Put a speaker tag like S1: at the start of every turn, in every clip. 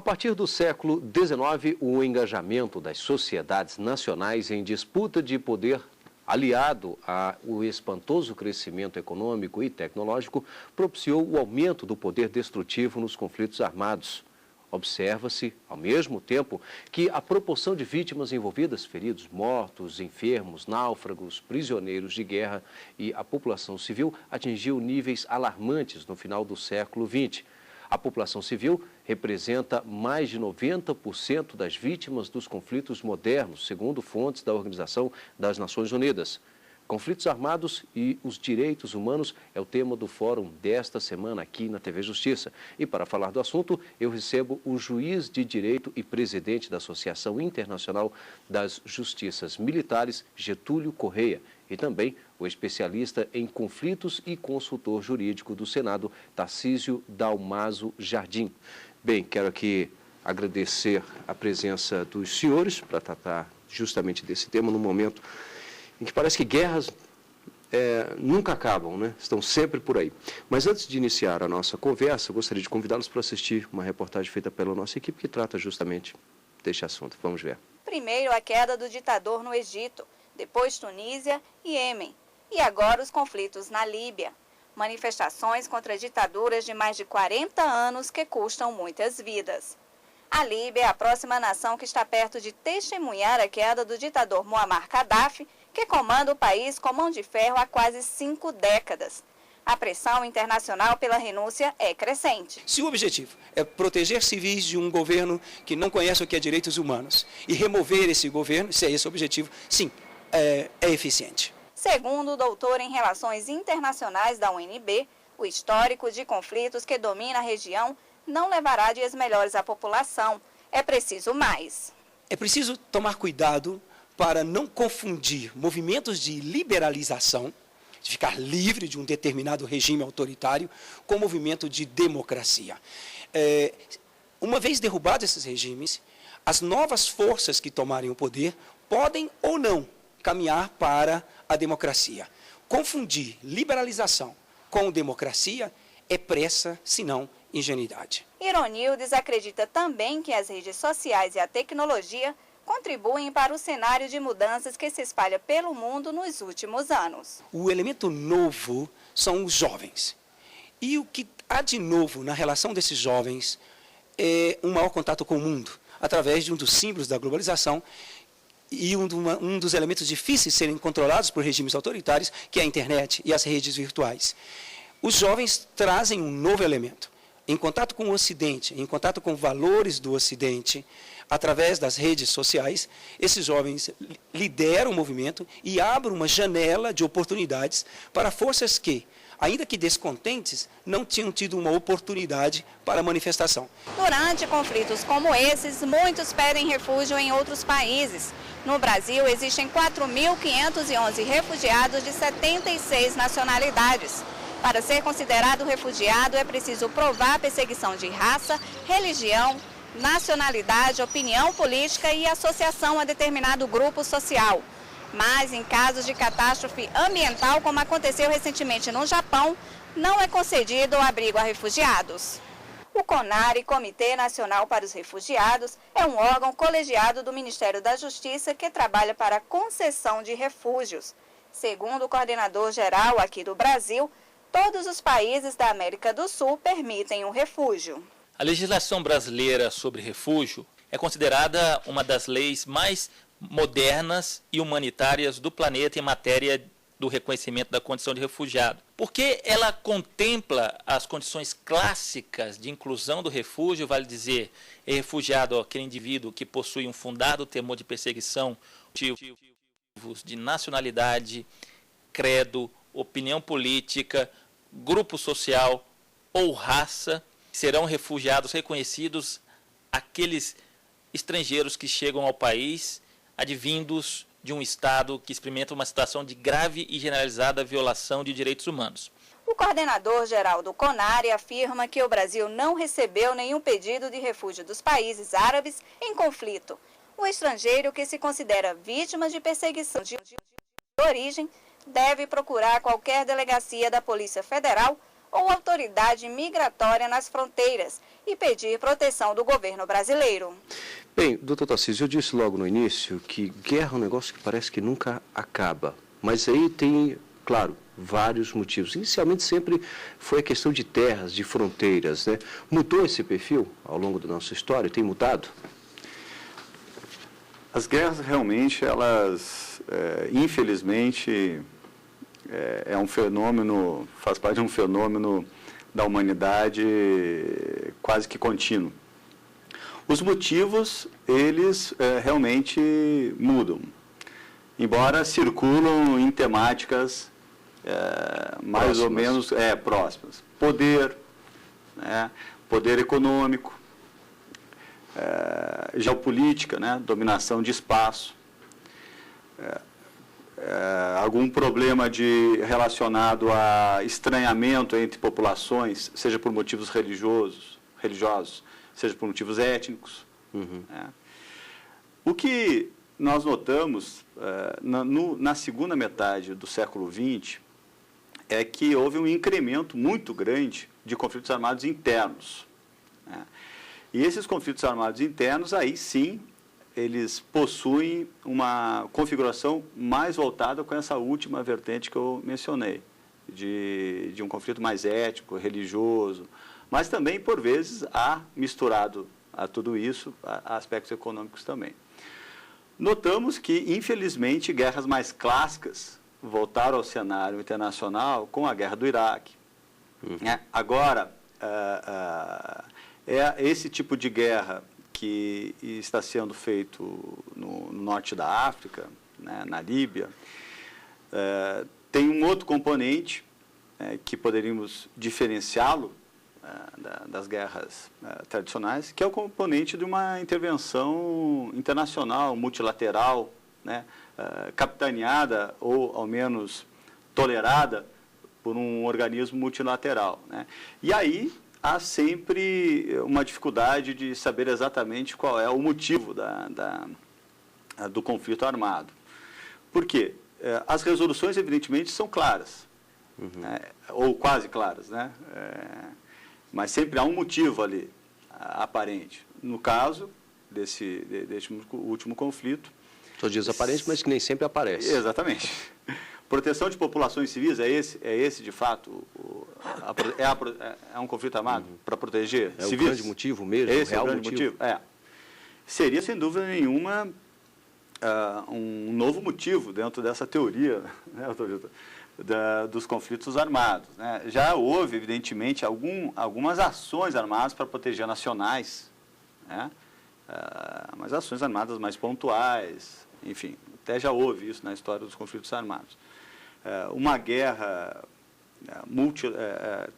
S1: partir do século XIX, o engajamento das sociedades nacionais em disputa de poder, aliado ao espantoso crescimento econômico e tecnológico, propiciou o aumento do poder destrutivo nos conflitos armados. Observa-se, ao mesmo tempo, que a proporção de vítimas envolvidas, feridos, mortos, enfermos, náufragos, prisioneiros de guerra e a população civil atingiu níveis alarmantes no final do século XX. A população civil representa mais de 90% das vítimas dos conflitos modernos, segundo fontes da Organização das Nações Unidas. Conflitos armados e os direitos humanos é o tema do fórum desta semana aqui na TV Justiça. E para falar do assunto, eu recebo o juiz de direito e presidente da Associação Internacional das Justiças Militares, Getúlio Correia, e também o especialista em conflitos e consultor jurídico do Senado, Tarcísio Dalmaso Jardim. Bem, quero aqui agradecer a presença dos senhores para tratar justamente desse tema no momento em que parece que guerras nunca acabam, né? Estão sempre por aí. Mas antes de iniciar a nossa conversa, eu gostaria de convidá-los para assistir uma reportagem feita pela nossa equipe que trata justamente deste assunto. Vamos ver.
S2: Primeiro, a queda do ditador no Egito, depois Tunísia e Iêmen, e agora os conflitos na Líbia. Manifestações contra ditaduras de mais de 40 anos que custam muitas vidas. A Líbia é a próxima nação que está perto de testemunhar a queda do ditador Muammar Gaddafi, que comanda o país com mão de ferro há quase 5 décadas. A pressão internacional pela renúncia é crescente.
S3: Se o objetivo é proteger civis de um governo que não conhece o que é direitos humanos e remover esse governo, se é esse o objetivo, sim, é eficiente.
S2: Segundo o doutor em Relações Internacionais da UNB, o histórico de conflitos que domina a região não levará dias melhores à população. É preciso mais.
S3: É preciso tomar cuidado para não confundir movimentos de liberalização, de ficar livre de um determinado regime autoritário, com movimento de democracia. Uma vez derrubados esses regimes, as novas forças que tomarem o poder podem ou não caminhar para a democracia. Confundir liberalização com democracia é pressa, senão ingenuidade.
S2: Ironildes acredita também que as redes sociais e a tecnologia contribuem para o cenário de mudanças que se espalha pelo mundo nos últimos anos.
S3: O elemento novo são os jovens. E o que há de novo na relação desses jovens é um maior contato com o mundo, através de um dos símbolos da globalização e um dos elementos difíceis de serem controlados por regimes autoritários, que é a internet e as redes virtuais. Os jovens trazem um novo elemento. Em contato com o Ocidente, em contato com valores do Ocidente, através das redes sociais, esses jovens lideram o movimento e abrem uma janela de oportunidades para forças que, ainda que descontentes, não tinham tido uma oportunidade para manifestação.
S2: Durante conflitos como esses, muitos pedem refúgio em outros países. No Brasil, existem 4.511 refugiados de 76 nacionalidades. Para ser considerado refugiado, é preciso provar perseguição de raça, religião, nacionalidade, opinião política e associação a determinado grupo social. Mas em casos de catástrofe ambiental, como aconteceu recentemente no Japão, não é concedido o abrigo a refugiados. O CONARE, Comitê Nacional para os Refugiados, é um órgão colegiado do Ministério da Justiça que trabalha para a concessão de refúgios. Segundo o coordenador-geral aqui do Brasil, todos os países da América do Sul permitem um refúgio.
S4: A legislação brasileira sobre refúgio é considerada uma das leis mais modernas e humanitárias do planeta em matéria do reconhecimento da condição de refugiado, porque ela contempla as condições clássicas de inclusão do refúgio, vale dizer, é refugiado aquele indivíduo que possui um fundado temor de perseguição, de nacionalidade, credo, opinião política, grupo social ou raça. Serão refugiados reconhecidos aqueles estrangeiros que chegam ao país advindos de um Estado que experimenta uma situação de grave e generalizada violação de direitos humanos.
S2: O coordenador-geral do CONARE afirma que o Brasil não recebeu nenhum pedido de refúgio dos países árabes em conflito. O estrangeiro que se considera vítima de perseguição de origem deve procurar qualquer delegacia da Polícia Federal ou autoridade migratória nas fronteiras e pedir proteção do governo brasileiro.
S1: Bem, doutor Tarcísio, eu disse logo no início que guerra é um negócio que parece que nunca acaba. Mas aí tem, claro, vários motivos. Inicialmente sempre foi a questão de terras, de fronteiras, né? Mudou esse perfil ao longo da nossa história? Tem mudado?
S5: As guerras realmente, elas, infelizmente, é um fenômeno, faz parte de um fenômeno da humanidade quase que contínuo. Os motivos, eles realmente mudam, embora circulam em temáticas mais ou menos próximas. Poder, né? Poder econômico, geopolítica, né? Dominação de espaço, algum problema relacionado a estranhamento entre populações, seja por motivos religiosos, seja por motivos étnicos. Né? O que nós notamos na segunda metade do século XX é que houve um incremento muito grande de conflitos armados internos. Né? E esses conflitos armados internos, aí sim, eles possuem uma configuração mais voltada com essa última vertente que eu mencionei, de um conflito mais ético, religioso, mas também, por vezes, há misturado a tudo isso aspectos econômicos também. Notamos que, infelizmente, guerras mais clássicas voltaram ao cenário internacional com a guerra do Iraque. Agora, esse tipo de guerra que está sendo feito no norte da África, né, na Líbia, tem um outro componente que poderíamos diferenciá-lo das guerras tradicionais, que é o componente de uma intervenção internacional, multilateral, né, capitaneada ou, ao menos, tolerada por um organismo multilateral. Né. E aí há sempre uma dificuldade de saber exatamente qual é o motivo do conflito armado. Por quê? As resoluções, evidentemente, são claras, né, ou quase claras, né? Mas sempre há um motivo ali, aparente. No caso deste último conflito...
S1: Só diz aparente, mas que nem sempre aparece.
S5: Exatamente. Proteção de populações civis, é esse de fato, é um conflito armado para proteger civis?
S1: O grande motivo mesmo,
S5: esse
S1: o real
S5: é o grande motivo? Seria, sem dúvida nenhuma, um novo motivo dentro dessa teoria, né, doutor Vitor, dos conflitos armados. Né? Já houve, evidentemente, algumas ações armadas para proteger nacionais, né? Mas ações armadas mais pontuais, enfim, até já houve isso na história dos conflitos armados. Uma guerra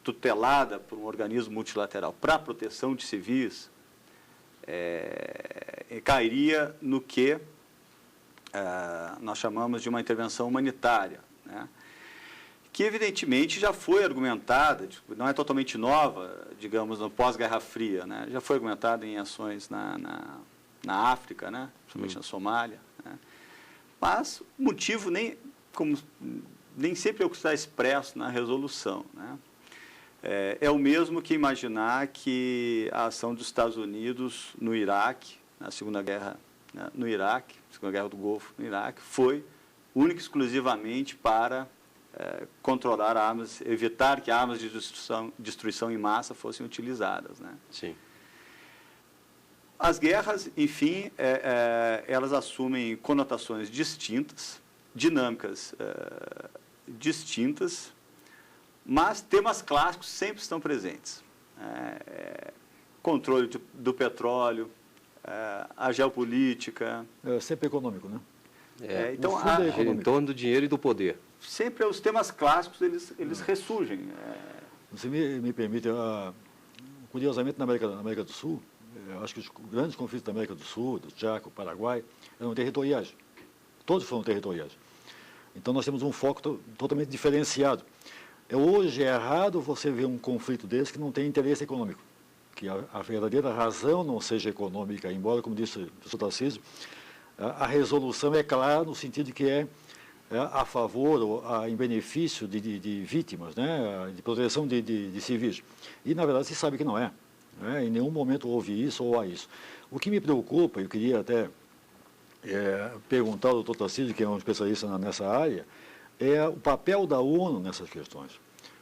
S5: tutelada por um organismo multilateral para a proteção de civis cairia no que nós chamamos de uma intervenção humanitária, né? Que evidentemente já foi argumentada, não é totalmente nova, digamos, no pós-Guerra Fria, né? Já foi argumentada em ações na África, né? Principalmente na Somália, né? Mas o motivo nem sempre é o que está expresso na resolução, né? É o mesmo que imaginar que a ação dos Estados Unidos no Iraque, na Segunda Guerra, né, no Iraque, Segunda Guerra do Golfo no Iraque, foi única e exclusivamente para controlar armas, evitar que armas de destruição em massa fossem utilizadas, né?
S1: Sim.
S5: As guerras, enfim, elas assumem conotações distintas, dinâmicas distintas, mas temas clássicos sempre estão presentes. Controle do petróleo, a geopolítica.
S6: É sempre econômico, né?
S5: Então,
S1: em torno do dinheiro e do poder.
S5: Sempre os temas clássicos, eles ressurgem.
S6: Se me permite, curiosamente, na América do Sul, acho que os grandes conflitos da América do Sul, do Chaco, Paraguai, eram territoriais. Todos foram territoriais. Então, nós temos um foco totalmente diferenciado. Hoje é raro você ver um conflito desse que não tem interesse econômico, que a verdadeira razão não seja econômica, embora, como disse o professor Tarcísio, a resolução é clara no sentido de que a favor ou em benefício de vítimas, né, de proteção de civis. E, na verdade, se sabe que não é. Né? Em nenhum momento houve isso ou há isso. O que me preocupa, eu queria até perguntar ao Dr. Tarcísio, que é um especialista nessa área, é o papel da ONU nessas questões.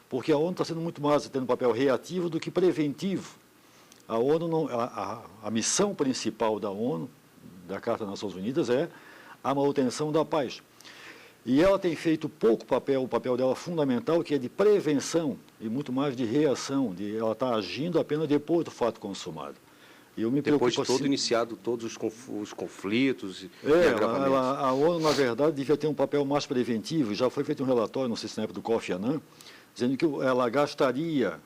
S6: Porque a ONU está sendo muito mais tendo um papel reativo do que preventivo. A ONU não, a missão principal da ONU, da Carta das Nações Unidas, é a manutenção da paz. E ela tem feito pouco papel, o papel dela fundamental, que é de prevenção e muito mais de reação, ela está agindo apenas depois do fato consumado. E eu me
S1: depois
S6: preocupo,
S1: de todo
S6: assim,
S1: iniciado todos os conflitos e agravamentos.
S6: A ONU, na verdade, devia ter um papel mais preventivo. Já foi feito um relatório, não sei se na época do Kofi Annan, dizendo que ela gastaria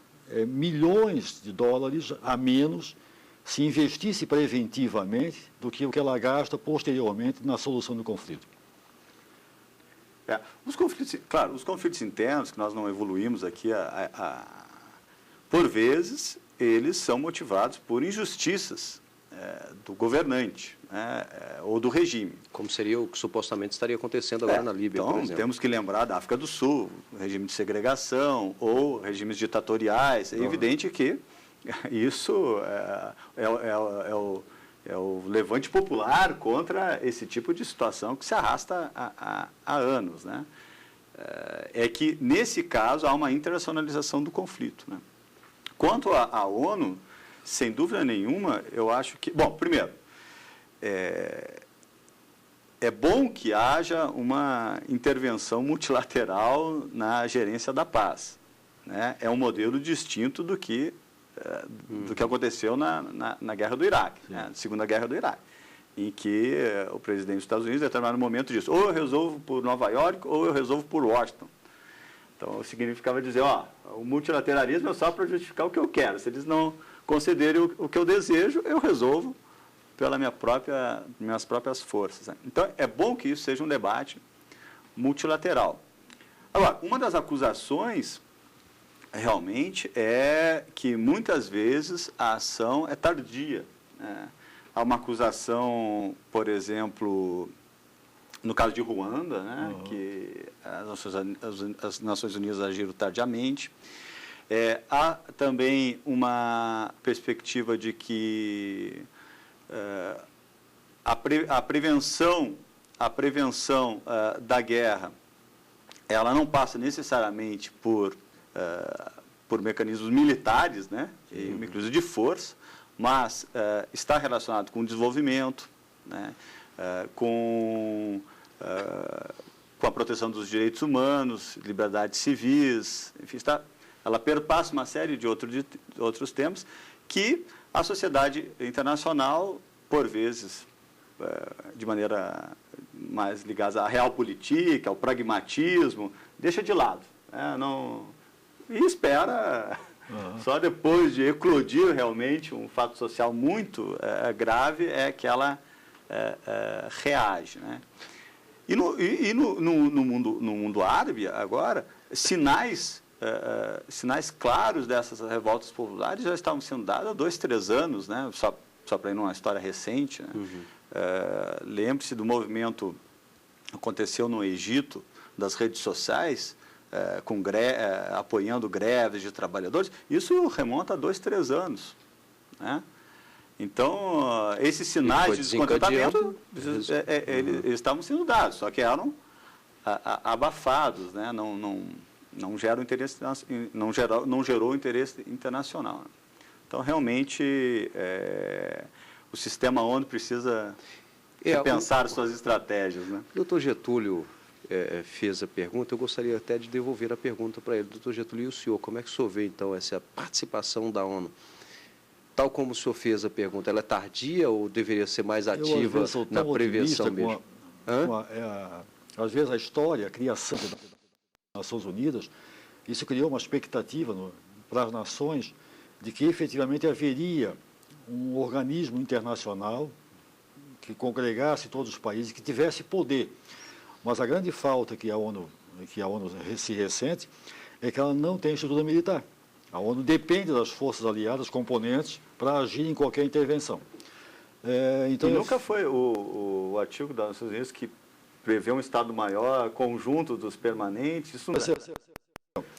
S6: milhões de dólares a menos se investisse preventivamente do que o que ela gasta posteriormente na solução do conflito.
S5: Os conflitos internos, que nós não evoluímos aqui, por vezes, eles são motivados por injustiças do governante, né, ou do regime.
S1: Como seria o que supostamente estaria acontecendo agora na Líbia,
S5: então,
S1: por exemplo.
S5: Temos que lembrar da África do Sul, regime de segregação ou regimes ditatoriais. É evidente que isso é o levante popular contra esse tipo de situação que se arrasta há anos. Né? É que, nesse caso, há uma internacionalização do conflito. Né? Quanto à ONU, sem dúvida nenhuma, eu acho que... Bom, primeiro, é bom que haja uma intervenção multilateral na gerência da paz. Né? É um modelo distinto do que aconteceu na Guerra do Iraque, né? Segunda Guerra do Iraque, em que o presidente dos Estados Unidos, em determinado momento, disse: ou eu resolvo por Nova York ou eu resolvo por Washington. Então, significava dizer, o multilateralismo é só para justificar o que eu quero. Se eles não concederem o que eu desejo, eu resolvo pelas minhas próprias forças. Né? Então, é bom que isso seja um debate multilateral. Agora, uma das acusações realmente é que muitas vezes a ação é tardia. Né? Há uma acusação, por exemplo, no caso de Ruanda, né, que as Nações Unidas agiram tardiamente. Há também uma perspectiva de que a prevenção da guerra ela não passa necessariamente por mecanismos militares, né, inclusive de força, mas está relacionado com o desenvolvimento, né, com a proteção dos direitos humanos, liberdades civis, enfim, ela perpassa uma série de outros temas que a sociedade internacional, por vezes, de maneira mais ligada à realpolitik, ao pragmatismo, deixa de lado. Né, e espera, só depois de eclodir realmente um fato social muito grave, é que ela reage. Né? E no mundo árabe, agora, sinais claros dessas revoltas populares já estavam sendo dados há 2, 3 anos, né? Só para ir numa história recente. Né? Lembre-se do movimento que aconteceu no Egito, das redes sociais, apoiando greves de trabalhadores. Isso remonta a 2, 3 anos. Né? Então, esses sinais de descontentamento, eles estavam sendo dados, só que eram abafados, né? Não gerou interesse internacional. Então, realmente, o sistema ONU precisa repensar suas estratégias. Né?
S1: O doutor Getúlio fez a pergunta, eu gostaria até de devolver a pergunta para ele. Doutor Getúlio, e o senhor, como é que o senhor vê, então, essa participação da ONU? Tal como o senhor fez a pergunta, ela é tardia ou deveria ser mais ativa na prevenção mesmo?
S6: Às vezes a história, a criação das Nações Unidas, isso criou uma expectativa para as nações de que efetivamente haveria um organismo internacional que congregasse todos os países, que tivesse poder. Mas a grande falta que a ONU se ressente é que ela não tem estrutura militar. A ONU depende das forças aliadas, componentes, para agir em qualquer intervenção.
S5: Então, nunca foi o artigo das Nações Unidas que prever um Estado-Maior conjunto dos permanentes. Isso não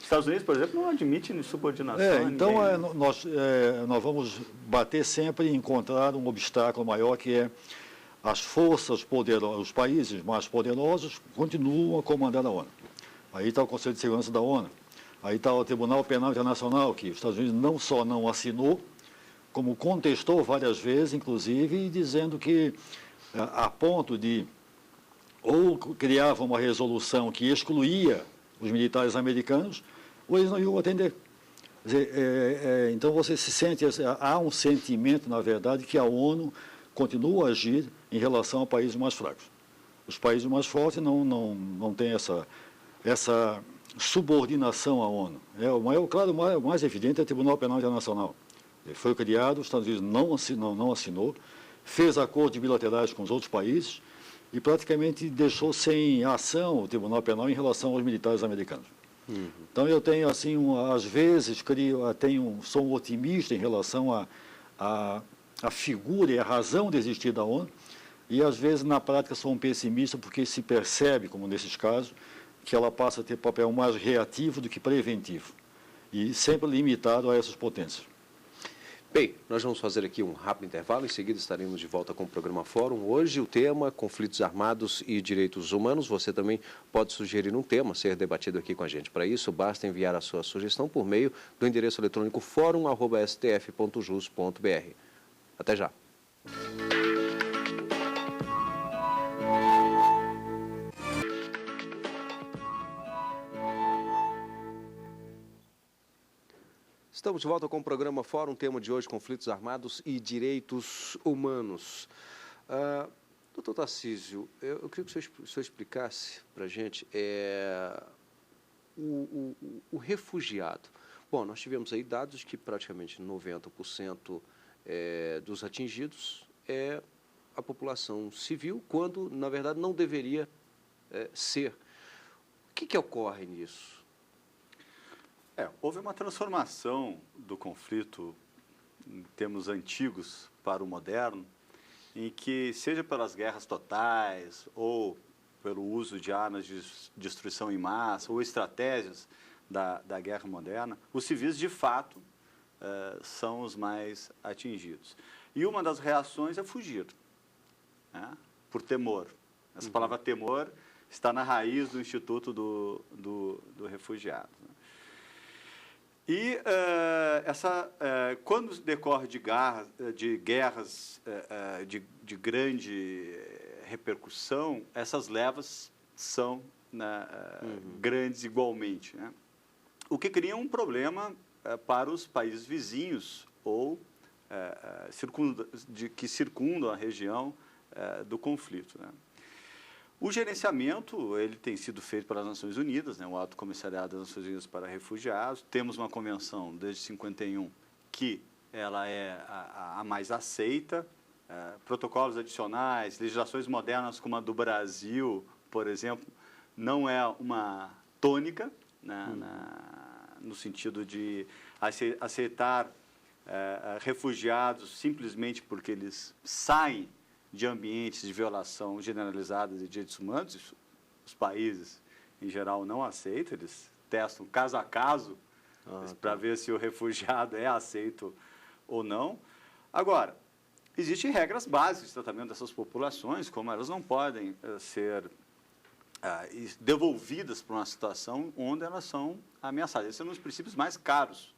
S5: Estados Unidos, por exemplo, não admite subordinação.
S6: Então, nós vamos bater sempre em encontrar um obstáculo maior, que é as forças poderosas, os países mais poderosos continuam a comandar a ONU. Aí está o Conselho de Segurança da ONU, aí está o Tribunal Penal Internacional, que os Estados Unidos não só não assinou, como contestou várias vezes, inclusive, dizendo que, a ponto de, ou criava uma resolução que excluía os militares americanos, ou eles não iam atender. Quer dizer, então você se sente, há um sentimento, na verdade, que a ONU continua a agir em relação a países mais fracos. Os países mais fortes não têm essa subordinação à ONU. Claro, o mais evidente é o Tribunal Penal Internacional. Ele foi criado, os Estados Unidos não assinou, fez acordos bilaterais com os outros países e praticamente deixou sem ação o Tribunal Penal em relação aos militares americanos. Então eu tenho, assim, às vezes, sou um otimista em relação à figura e à razão de existir da ONU, e às vezes na prática sou um pessimista porque se percebe, como nesses casos, que ela passa a ter papel mais reativo do que preventivo, e sempre limitado a essas potências.
S1: Bem, nós vamos fazer aqui um rápido intervalo, em seguida estaremos de volta com o programa Fórum. Hoje o tema, conflitos armados e direitos humanos. Você também pode sugerir um tema, ser debatido aqui com a gente. Para isso, basta enviar a sua sugestão por meio do endereço eletrônico forum@stf.jus.br. Até já. Estamos de volta com o programa Fórum, tema de hoje, conflitos armados e direitos humanos. Doutor Tarcísio, eu queria que o senhor explicasse para a gente o refugiado. Bom, nós tivemos aí dados que praticamente 90% dos atingidos é a população civil, quando, na verdade, não deveria ser. O que ocorre nisso?
S5: Houve uma transformação do conflito em termos antigos para o moderno, em que, seja pelas guerras totais ou pelo uso de armas de destruição em massa ou estratégias da guerra moderna, os civis, de fato, são os mais atingidos. E uma das reações é fugir, né, por temor. Essa palavra temor está na raiz do Instituto do Refugiado. E quando decorre de guerras de grande repercussão, essas levas são grandes igualmente, né? O que cria um problema para os países vizinhos ou que circundam a região do conflito, né? O gerenciamento, ele tem sido feito pelas Nações Unidas, né, o Alto Comissariado das Nações Unidas para Refugiados. Temos uma convenção desde 51 que ela é a mais aceita. Protocolos adicionais, legislações modernas como a do Brasil, por exemplo, não é uma tônica, né, no sentido de aceitar refugiados simplesmente porque eles saem de ambientes de violação generalizada de direitos humanos. Os países, em geral, não aceitam, eles testam caso a caso para ver se o refugiado é aceito ou não. Agora, existem regras básicas de tratamento dessas populações, como elas não podem ser devolvidas para uma situação onde elas são ameaçadas. Esse é um dos princípios mais caros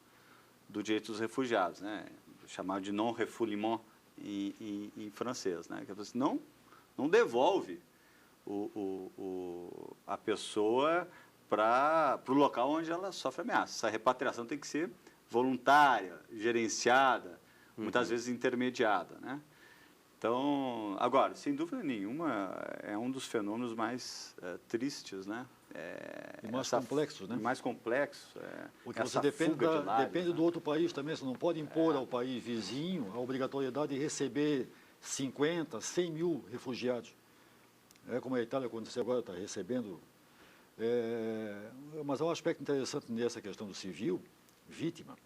S5: do direito dos refugiados, né? Chamado de non-refoulement em francês, né? Que você não devolve a pessoa para o local onde ela sofre ameaça. Essa repatriação tem que ser voluntária, gerenciada, muitas vezes intermediada, né? Então, agora, sem dúvida nenhuma, é um dos fenômenos mais tristes, né?
S6: E mais complexos, né?
S5: Mais complexos.
S6: Porque você depende do outro país também. Você não pode impor ao país vizinho a obrigatoriedade de receber 50, 100 mil refugiados. Como a Itália, quando você agora está recebendo. Mas há um aspecto interessante nessa questão do civil, vítima,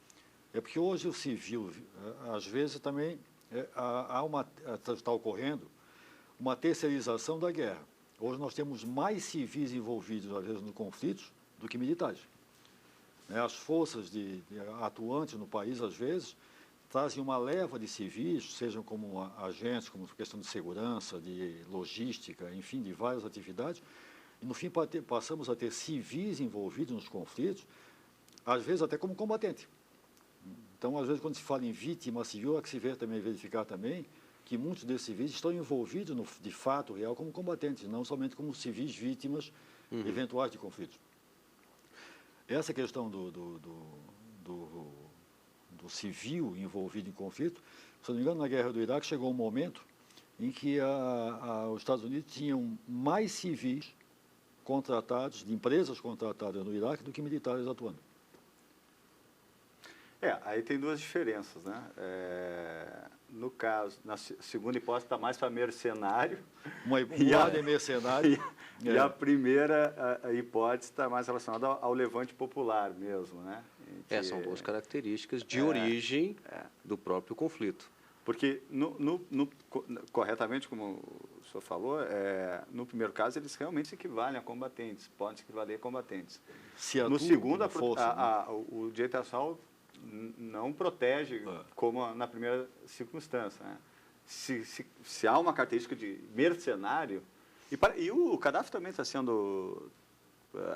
S6: é porque hoje o civil, às vezes, também está ocorrendo uma terceirização da guerra. Hoje nós temos mais civis envolvidos, às vezes, nos conflitos do que militares. As forças atuantes no país, às vezes, trazem uma leva de civis, sejam como agentes, como questão de segurança, de logística, enfim, de várias atividades, e no fim passamos a ter civis envolvidos nos conflitos, às vezes até como combatente. Então, às vezes, quando se fala em vítima civil, há que se ver também, verificar também, que muitos desses civis estão envolvidos, de fato real, como combatentes, não somente como civis vítimas eventuais de conflitos. Essa questão do civil envolvido em conflito, se não me engano, na guerra do Iraque chegou um momento em que os Estados Unidos tinham mais civis contratados, de empresas contratadas no Iraque, do que militares atuando.
S5: Aí tem duas diferenças, né? No caso, na segunda hipótese está mais para mercenário.
S6: Um lado é mercenário.
S5: E a primeira hipótese está mais relacionada ao levante popular mesmo, né?
S1: São duas características de origem do próprio conflito.
S5: Porque, corretamente, como o senhor falou, no primeiro caso, eles realmente se equivalem a combatentes, podem se equivaler a combatentes. No segundo, o direito internacional não protege como na primeira circunstância, né? Se há uma característica de mercenário, e o Gaddafi também está sendo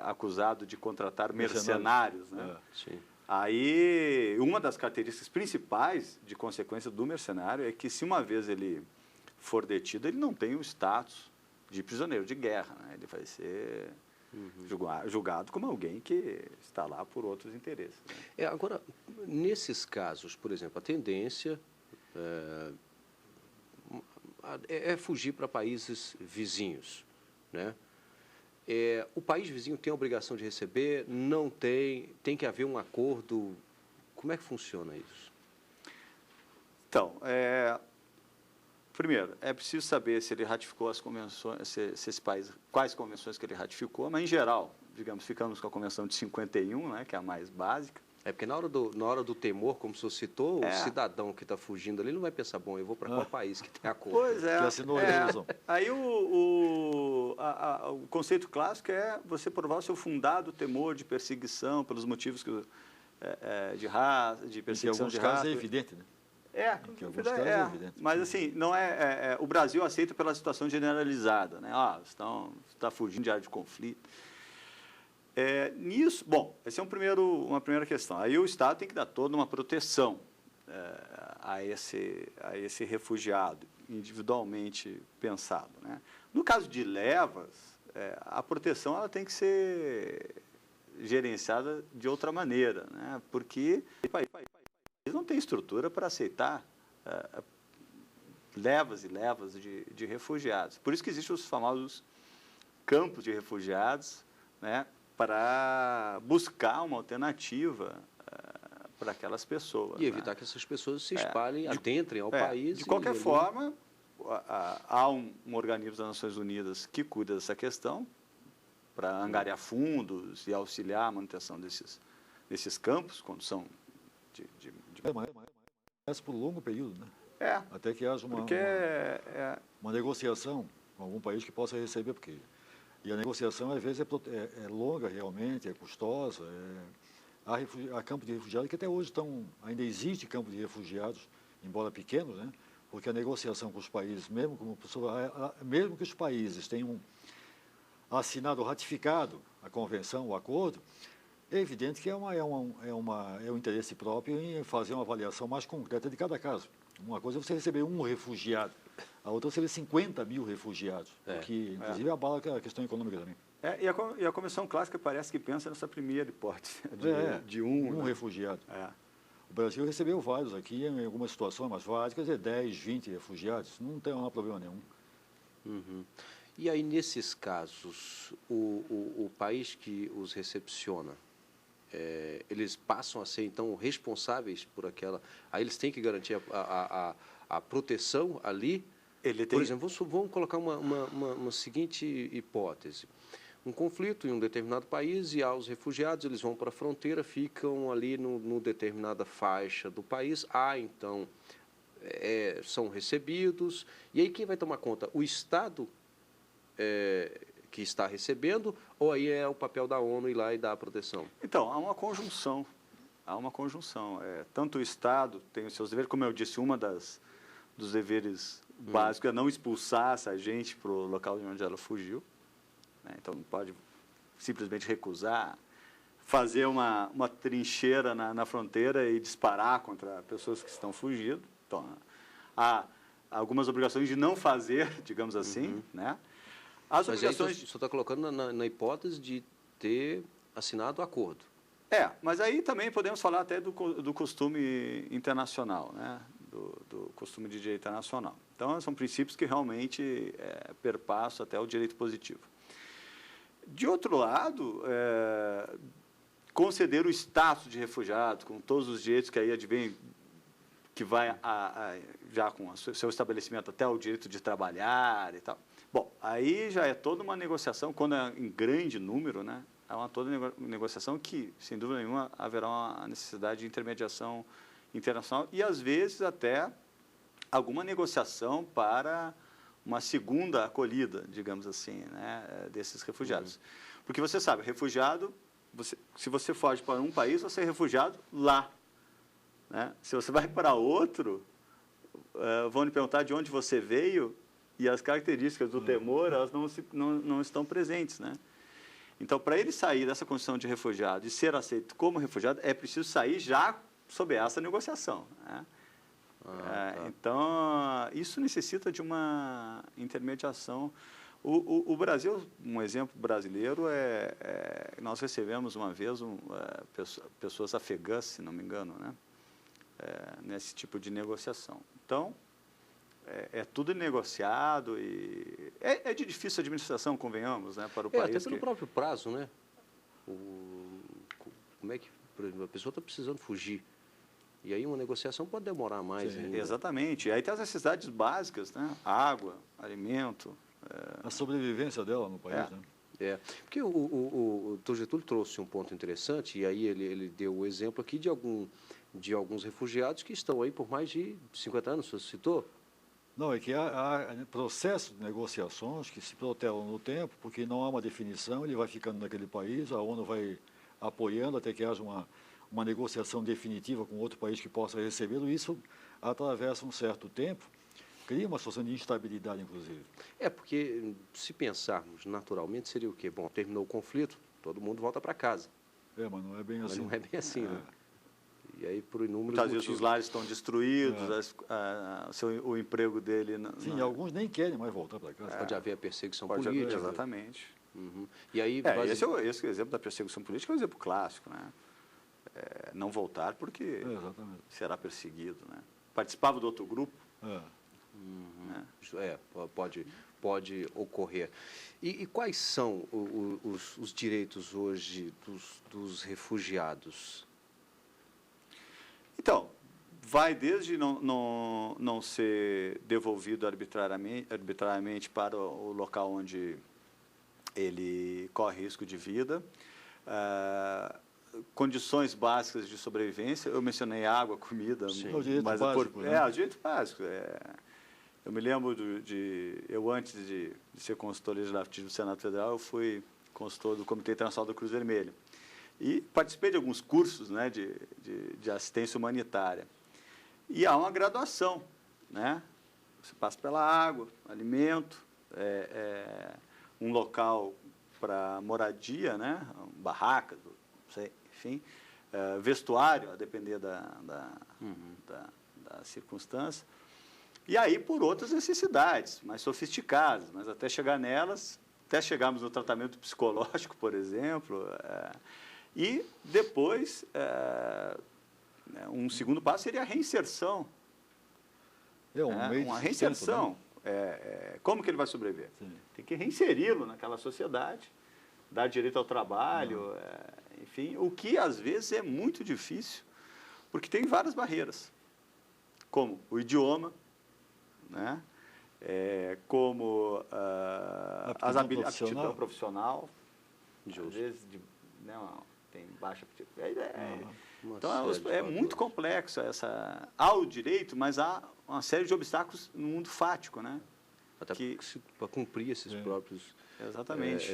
S5: acusado de contratar mercenários, né?
S1: Sim.
S5: Aí, uma das características principais de consequência do mercenário é que, se uma vez ele for detido, ele não tem o status de prisioneiro de guerra, né? Ele vai ser julgado como alguém que está lá por outros interesses, né?
S1: Agora, nesses casos, por exemplo, a tendência é fugir para países vizinhos, né? O país vizinho tem a obrigação de receber? Não tem? Tem que haver um acordo? Como é que funciona isso?
S5: Então, primeiro, é preciso saber se ele ratificou as convenções, se esse país, quais convenções que ele ratificou, mas, em geral, digamos, ficamos com a Convenção de 51, né, que é a mais básica.
S1: Porque na hora do temor, como o senhor citou, o cidadão que está fugindo ali não vai pensar, bom, eu vou para qual país que tem acordo?
S5: Pois é.
S6: Que assinou a resolução.
S5: Aí o conceito clássico é você provar o seu fundado temor de perseguição pelos motivos de raça, de perseguição de raça.
S6: Em alguns casos é evidente, né? Em alguns casos é evidente.
S5: Mas assim, não o Brasil aceita pela situação generalizada, né? Está fugindo de área de conflito. Nisso, bom, essa é uma primeira questão. Aí o Estado tem que dar toda uma proteção a esse refugiado, individualmente pensado, né? No caso de levas, a proteção ela tem que ser gerenciada de outra maneira, né? Porque o país não tem estrutura para aceitar levas e levas de refugiados. Por isso que existem os famosos campos de refugiados, né, para buscar uma alternativa para aquelas pessoas.
S1: E evitar que essas pessoas se espalhem, adentrem ao país.
S5: De qualquer forma, há um organismo das Nações Unidas que cuida dessa questão para angariar fundos e auxiliar a manutenção desses campos, quando são
S6: Mas por longo período, né? Até que haja uma negociação com algum país que possa receber, porque... E a negociação, às vezes, é longa realmente, é custosa. Há campos de refugiados que até hoje ainda existe campo de refugiados, embora pequenos, né? Porque a negociação com os países, mesmo que os países tenham assinado, ratificado a convenção, o acordo, é evidente que é um interesse próprio em fazer uma avaliação mais concreta de cada caso. Uma coisa é você receber um refugiado, a outra é você receber 50 mil refugiados, o que, inclusive, abala a questão econômica também.
S5: E a Comissão Clássica parece que pensa nessa primeira hipótese, de um
S6: refugiado. O Brasil recebeu vários aqui, em algumas situações mais básicas, 10, 20 refugiados, não há problema nenhum.
S1: Uhum. E aí, nesses casos, o país que os recepciona, eles passam a ser, então, responsáveis por aquela... Aí eles têm que garantir a proteção ali? Por exemplo, vamos colocar uma seguinte hipótese. Um conflito em um determinado país e há os refugiados, eles vão para a fronteira, ficam ali no determinada faixa do país. Então, são recebidos. E aí quem vai tomar conta? O Estado que está recebendo, ou aí é o papel da ONU ir lá e dar a proteção?
S5: Então, há uma conjunção. Tanto o Estado tem os seus deveres, como eu disse, dos deveres básicos é não expulsar essa gente para o local de onde ela fugiu. Né? Então, não pode simplesmente recusar, fazer uma trincheira na fronteira e disparar contra pessoas que estão fugindo. Então, há algumas obrigações de não fazer, digamos assim, né? As
S1: Mas
S5: obrigações...
S1: aí você está colocando na hipótese de ter assinado o acordo.
S5: Mas aí também podemos falar até do costume internacional, né? Do costume de direito internacional. Então, são princípios que realmente perpassam até o direito positivo. De outro lado, conceder o status de refugiado, com todos os direitos que aí advém, que vai já com o seu estabelecimento até o direito de trabalhar e tal. Bom, aí já é toda uma negociação, quando é em grande número, né? É toda negociação que, sem dúvida nenhuma, haverá uma necessidade de intermediação internacional e, às vezes, até alguma negociação para uma segunda acolhida, digamos assim, né, desses refugiados. Porque você sabe, refugiado, se você foge para um país, você é refugiado lá. Né? Se você vai para outro, vão lhe perguntar de onde você veio e as características do temor, elas não estão presentes, né? Então, para ele sair dessa condição de refugiado e ser aceito como refugiado, é preciso sair já sob essa negociação, né? Tá. Então, isso necessita de uma intermediação. O Brasil, um exemplo brasileiro, nós recebemos uma vez pessoas afegãs, se não me engano, né? Nesse tipo de negociação. Então, é tudo negociado e é de difícil administração, convenhamos, né, para o país.
S1: Até pelo próprio prazo, né? Como é que, por exemplo, a pessoa está precisando fugir e aí uma negociação pode demorar mais ainda.
S5: Exatamente. Aí tem as necessidades básicas, né? Água, alimento.
S6: A sobrevivência dela no país, né?
S1: Porque o Dr. Getúlio trouxe um ponto interessante, e aí ele deu o exemplo aqui de alguns refugiados que estão aí por mais de 50 anos, você citou?
S6: Não, é que há processos de negociações que se protelam no tempo, porque não há uma definição, ele vai ficando naquele país, a ONU vai apoiando até que haja uma negociação definitiva com outro país que possa recebê-lo. Isso atravessa um certo tempo, cria uma situação de instabilidade, inclusive.
S1: Porque se pensarmos naturalmente, seria o quê? Bom, terminou o conflito, todo mundo volta para casa.
S6: Mas não é bem assim.
S1: Não é bem assim, né? E aí, por inúmeros
S5: Muitas
S1: motivos.
S5: vezes os lares estão destruídos, o emprego dele...
S6: Sim, alguns nem querem mais voltar para casa.
S1: Pode haver perseguição política.
S5: Exatamente.
S1: E aí,
S5: esse exemplo da perseguição política é um exemplo clássico, né? Não voltar porque será perseguido, né? Participava do outro grupo.
S1: Pode ocorrer. E quais são os direitos hoje dos refugiados?
S5: Então, vai desde não ser devolvido arbitrariamente para o local onde ele corre risco de vida, condições básicas de sobrevivência. Eu mencionei água, comida.
S6: Sim. O direito básico, né?
S5: O direito básico. Eu me lembro eu antes de ser consultor legislativo do Senado Federal, eu fui consultor do Comitê Internacional da Cruz Vermelha. E participei de alguns cursos, né, de assistência humanitária. E há uma graduação, né? Você passa pela água, alimento, um local para moradia, né? Barraca, não sei, enfim, vestuário, a depender da circunstância. E aí por outras necessidades mais sofisticadas, mas até chegar nelas, até chegarmos no tratamento psicológico, por exemplo. E depois, um segundo passo seria a reinserção. Uma reinserção. Como que ele vai sobreviver? Sim. Tem que reinseri-lo naquela sociedade, dar direito ao trabalho, enfim, o que às vezes é muito difícil, porque tem várias barreiras, como o idioma, né? Como a aptidão profissional, às vezes tem baixa aptidão. Então, é muito complexo há o direito, mas há uma série de obstáculos no mundo fático, né?
S1: Até para cumprir esses próprios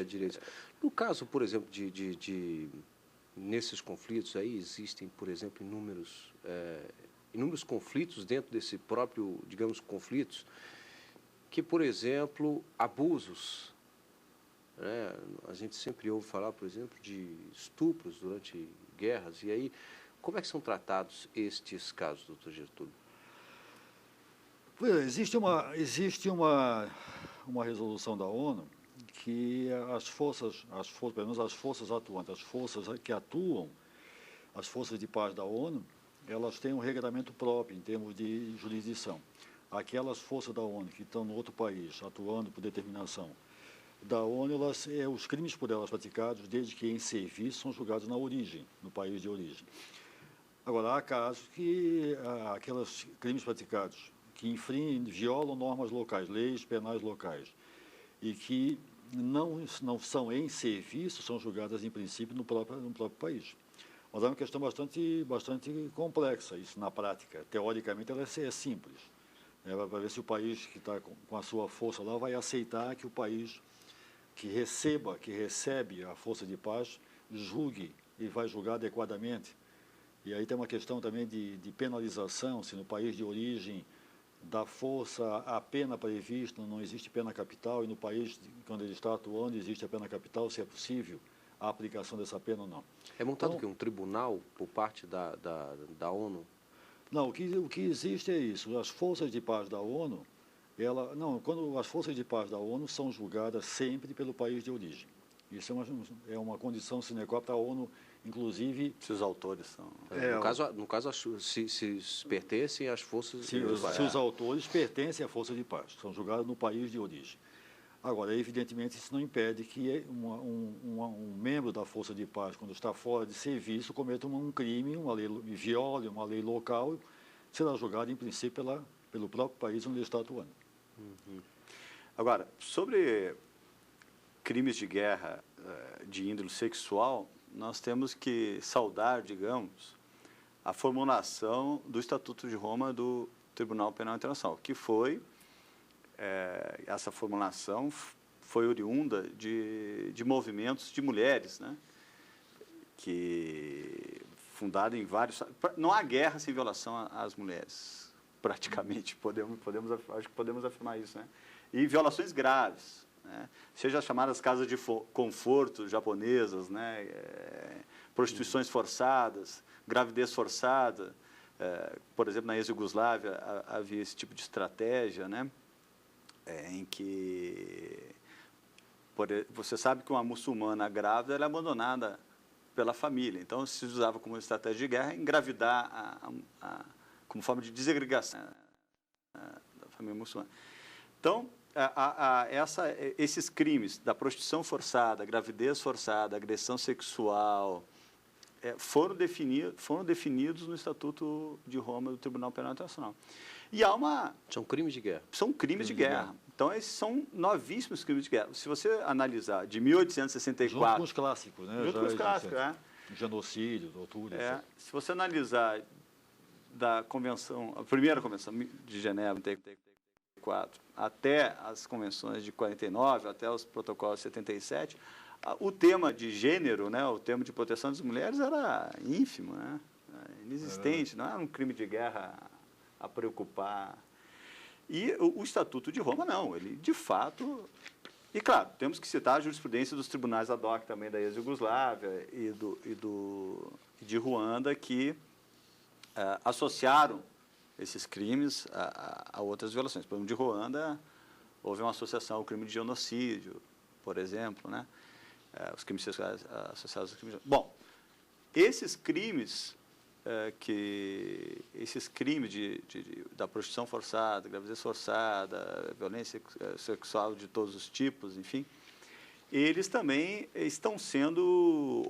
S1: direitos. No caso, por exemplo, nesses conflitos aí, existem, por exemplo, inúmeros conflitos dentro desse próprio, digamos, conflitos, que, por exemplo, abusos. Né? A gente sempre ouve falar, por exemplo, de estupros durante guerras. E aí, como é que são tratados estes casos, doutor Getúlio?
S6: Existe uma resolução da ONU que pelo menos as forças atuantes, as forças que atuam, as forças de paz da ONU, elas têm um regramento próprio em termos de jurisdição. Aquelas forças da ONU que estão no outro país, atuando por determinação da ONU, os crimes por elas praticados, desde que em serviço, são julgados na origem, no país de origem. Agora, há casos que aqueles crimes praticados que violam normas locais, leis penais locais, e que não são em serviço, são julgadas, em princípio, no próprio país. Mas é uma questão bastante complexa, isso na prática. Teoricamente, ela é simples. Para ver se o país que está com a sua força lá vai aceitar que o país que recebe a força de paz julgue e vai julgar adequadamente. E aí tem uma questão também de penalização, se no país de origem da força a pena prevista, não existe pena capital, e no país, quando ele está atuando, existe a pena capital, se é possível a aplicação dessa pena ou não.
S1: É montado um tribunal por parte da ONU?
S6: Não, o que existe é isso. As forças de paz da ONU, quando as forças de paz da ONU são julgadas sempre pelo país de origem. Isso é uma condição sine qua non para a ONU, inclusive...
S5: Se os autores são...
S1: No caso, se pertencem às forças
S6: de paz. Se os autores pertencem à força de paz, são julgados no país de origem. Agora, evidentemente, isso não impede que um membro da força de paz, quando está fora de serviço, cometa um crime, viole uma lei local, será julgado, em princípio, pelo próprio país onde ele está atuando.
S5: Uhum. Agora, sobre crimes de guerra de índole sexual, nós temos que saudar, digamos, a formulação do Estatuto de Roma do Tribunal Penal Internacional, que foi, essa formulação foi oriunda de movimentos de mulheres, né? Que fundado em vários... Não há guerra sem violação às mulheres, praticamente, acho que podemos afirmar isso, né? E violações graves. Né? Seja as chamadas casas de conforto japonesas, né? Prostituições forçadas, gravidez forçada. Por exemplo, na ex-Yugoslávia havia esse tipo de estratégia, né? Em que você sabe que uma muçulmana grávida ela é abandonada pela família. Então, se usava como estratégia de guerra engravidar como forma de desagregação da família muçulmana. Então, esses crimes da prostituição forçada, gravidez forçada, agressão sexual, foram definidos no Estatuto de Roma do Tribunal Penal Internacional. E
S1: São crimes de guerra.
S5: São crimes de guerra. Então, esses são novíssimos crimes de guerra. Se você analisar de 1864... Junto
S6: com os clássicos, né?
S5: Junto com os clássicos,
S6: Genocídio, tortura, etc.
S5: Se você analisar da convenção, a primeira convenção de Genebra, 1934, até as convenções de 49, até os protocolos de 77, o tema de gênero, né, o tema de proteção das mulheres era ínfimo, né? Inexistente, não era um crime de guerra a preocupar. E o Estatuto de Roma, não, ele de fato... E, claro, temos que citar a jurisprudência dos tribunais ad hoc também da ex-Yugoslávia e de Ruanda, que associaram esses crimes a outras violações. Por exemplo, de Ruanda, houve uma associação ao crime de genocídio, por exemplo, né? Os crimes sexuais associados aos crimes de genocídio. Bom, esses crimes da prostituição forçada, gravidez forçada, violência sexual de todos os tipos, enfim, eles também estão sendo,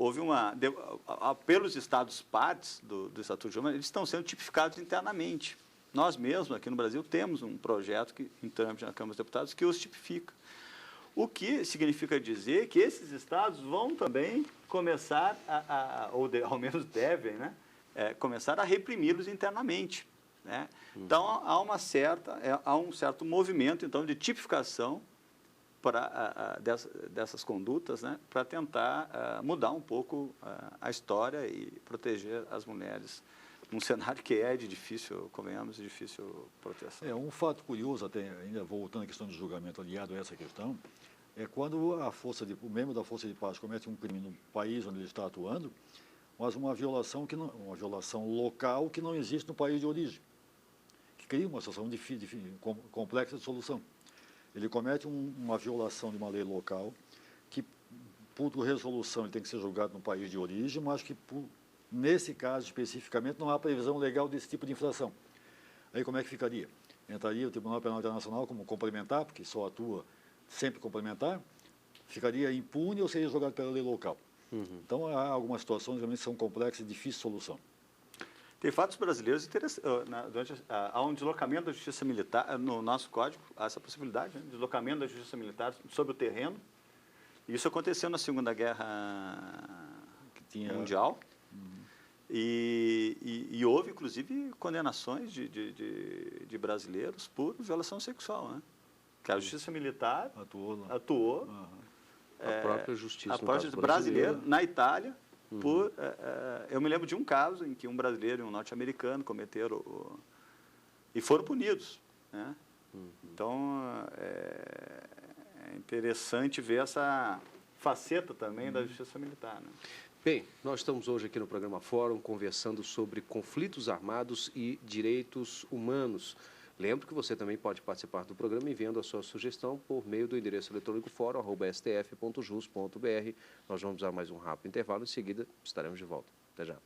S5: pelos Estados partes do Estatuto de Roma, eles estão sendo tipificados internamente. Nós mesmos, aqui no Brasil, temos um projeto em trâmite na Câmara dos Deputados que os tipifica. O que significa dizer que esses estados vão também começar, ou ao menos devem, né, começar a reprimi-los internamente. né? Então, há um certo movimento, então, de tipificação dessas condutas, né, para tentar mudar um pouco a história e proteger as mulheres num cenário que é de difícil, convenhamos, de difícil proteção.
S6: Um fato curioso, até ainda voltando à questão do julgamento aliado a essa questão, é quando o membro da Força de Paz comete um crime no país onde ele está atuando, mas uma violação local que não existe no país de origem, que cria uma situação complexa de solução. Ele comete uma violação de uma lei local que, por resolução, ele tem que ser julgado no país de origem, mas que, nesse caso especificamente, não há previsão legal desse tipo de infração. Aí como é que ficaria? Entraria o Tribunal Penal Internacional como complementar, porque só atua sempre complementar, ficaria impune ou seria julgado pela lei local. Então, há algumas situações realmente que são complexas e difíceis de solução.
S5: Tem fatos brasileiros interessantes. Há um deslocamento da justiça militar, no nosso código, há essa possibilidade, né? Deslocamento da justiça militar sobre o terreno. Isso aconteceu na Segunda Guerra Mundial. E houve, inclusive, condenações de brasileiros por violação sexual, né? Que a justiça militar atuou
S1: a própria justiça
S5: brasileira na Itália. Eu me lembro de um caso em que um brasileiro e um norte-americano cometeram e foram punidos, né? Então, é interessante ver essa faceta também da justiça militar, né?
S1: Bem, nós estamos hoje aqui no programa Fórum conversando sobre conflitos armados e direitos humanos. Lembro que você também pode participar do programa enviando a sua sugestão por meio do endereço eletrônico fórum@stf.jus.br. Nós vamos a mais um rápido intervalo, em seguida estaremos de volta. Até já.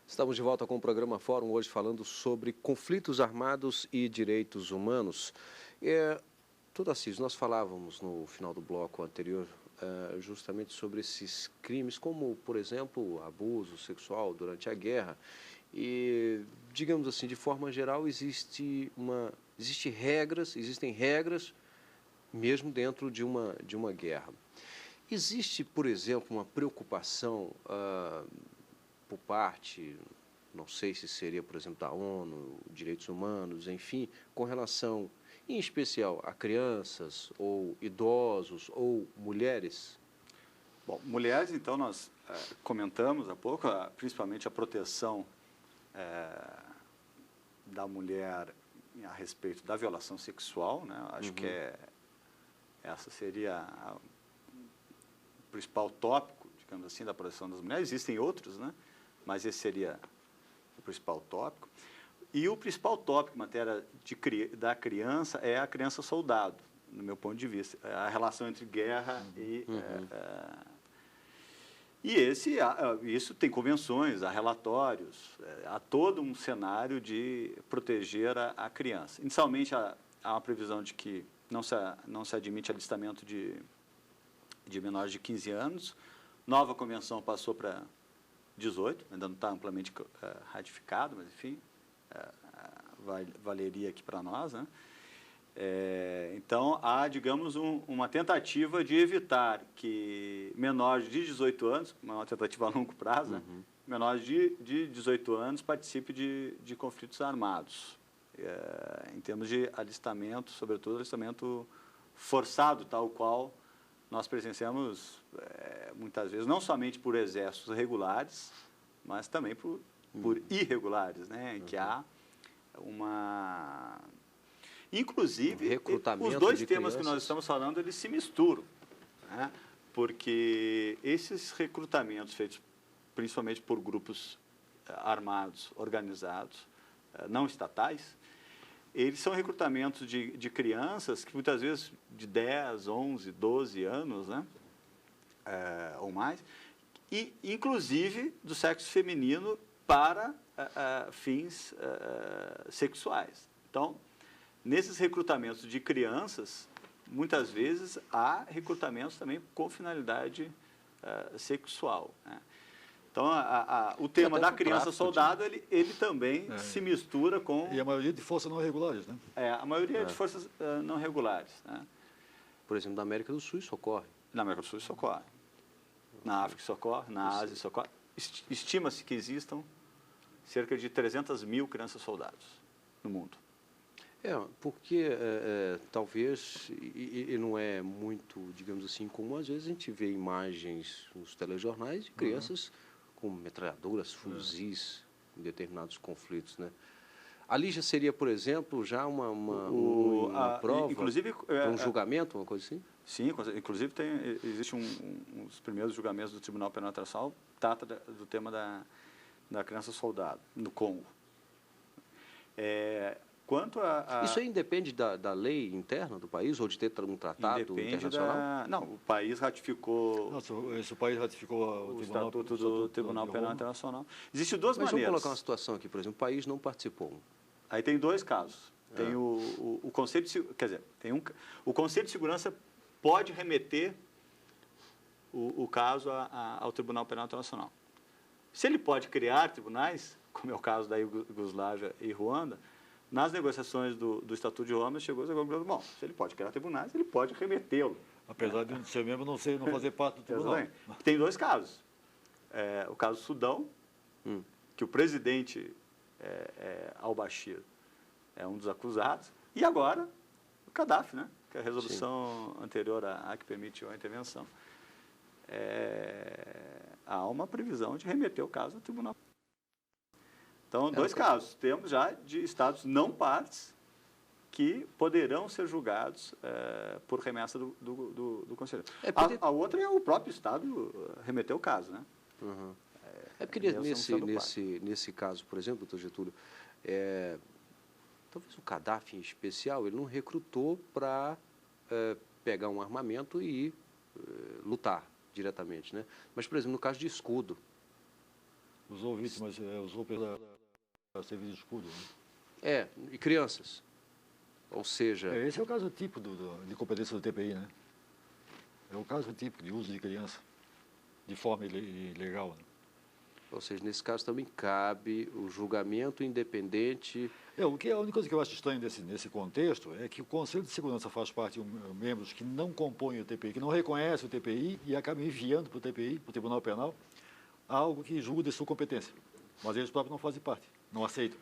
S1: Estamos de volta com o programa Fórum, hoje falando sobre conflitos armados e direitos humanos. Tudo assim, nós falávamos no final do bloco anterior justamente sobre esses crimes, como, por exemplo, abuso sexual durante a guerra. E, digamos assim, de forma geral, existem regras mesmo dentro de uma guerra. Existe, por exemplo, uma preocupação por parte, não sei se seria, por exemplo, da ONU, direitos humanos, enfim, com relação, em especial, a crianças, ou idosos, ou mulheres?
S5: Bom, mulheres, então, nós comentamos há pouco, principalmente a proteção da mulher a respeito da violação sexual, né? Acho que essa seria o principal tópico, digamos assim, da proteção das mulheres. Existem outros, né? Mas esse seria o principal tópico. E o principal tópico em matéria da criança é a criança soldado, no meu ponto de vista. A relação entre guerra isso tem convenções, há relatórios, há todo um cenário de proteger a criança. Inicialmente, há uma previsão de que não se admite alistamento de menores de 15 anos. Nova convenção passou para 18, ainda não está amplamente ratificado, mas, enfim, valeria aqui para nós, né? Então, há, digamos, uma tentativa de evitar que menores de 18 anos, uma tentativa a longo prazo, né? Menores de 18 anos participem de conflitos armados, em termos de alistamento, sobretudo alistamento forçado, tal qual nós presenciamos muitas vezes, não somente por exércitos regulares, mas também por irregulares, né? Em que há uma... Inclusive, os dois temas que nós estamos falando, eles se misturam, né? Porque esses recrutamentos feitos principalmente por grupos armados, organizados, não estatais, eles são recrutamentos de crianças que muitas vezes de 10, 11, 12 anos, né? Ou mais, e inclusive do sexo feminino para fins sexuais. Então, nesses recrutamentos de crianças, muitas vezes há recrutamentos também com finalidade sexual, né? Então, o tema da criança soldado, ele também se mistura com...
S6: E a maioria de forças não regulares, né?
S5: A maioria de forças não regulares, né?
S1: Por exemplo, na América do Sul isso ocorre.
S5: Na América do Sul isso ocorre. Na África isso ocorre, na Ásia isso ocorre. Estima-se que existam cerca de 300 mil crianças soldados no mundo.
S1: Porque talvez, e não é muito, digamos assim, comum, às vezes a gente vê imagens nos telejornais de crianças com metralhadoras, fuzis em determinados conflitos, né? Ali já seria, por exemplo, já uma prova,
S5: inclusive,
S1: um julgamento, uma coisa assim?
S5: Sim, inclusive existe um dos primeiros julgamentos do Tribunal Penal Internacional, trata do tema da criança soldado no Congo. Quanto
S1: Isso aí independe da lei interna do país ou de ter um tratado internacional?
S5: Não, o país ratificou...
S6: Se o país ratificou
S5: o Estatuto do Tribunal Penal Internacional. Existem duas maneiras.
S1: Mas vamos colocar uma situação aqui, por exemplo, o país não participou.
S5: Aí tem dois casos. Tem o Conselho de... Quer dizer, o Conselho de Segurança pode remeter o caso ao Tribunal Penal Internacional. Se ele pode criar tribunais, como é o caso da Iugoslávia e Ruanda, nas negociações do Estatuto de Roma, chegou a conclusão, bom, se ele pode criar tribunais, ele pode remetê-lo.
S6: Apesar de ser membro não fazer parte do tribunal.
S5: Tem dois casos. O caso do Sudão, que o presidente al-Bashir é um dos acusados, e agora o Gaddafi, né, que é a resolução anterior à que permitiu a intervenção. Há uma previsão de remeter o caso ao tribunal. Então, dois casos. Temos já de estados não partes que poderão ser julgados por remessa do Conselho. A outra é o próprio Estado remeter o caso, né?
S1: Porque nesse caso, por exemplo, doutor Getúlio, talvez o Gaddafi em especial, ele não recrutou para pegar um armamento e lutar diretamente, né? Mas, por exemplo, no caso de escudo.
S6: Usou vítimas, usou pela serviço de escudo.
S1: Né? E crianças. Ou seja...
S6: Esse é o caso típico de competência do TPI, né? É o caso típico de uso de criança, de forma ilegal. Né?
S1: Ou seja, nesse caso também cabe o julgamento independente...
S6: A única coisa que eu acho estranho nesse contexto é que o Conselho de Segurança faz parte de membros que não compõem o TPI, que não reconhecem o TPI e acabam enviando para o TPI, para o Tribunal Penal, algo que julga de sua competência. Mas eles próprios não fazem parte, não aceitam.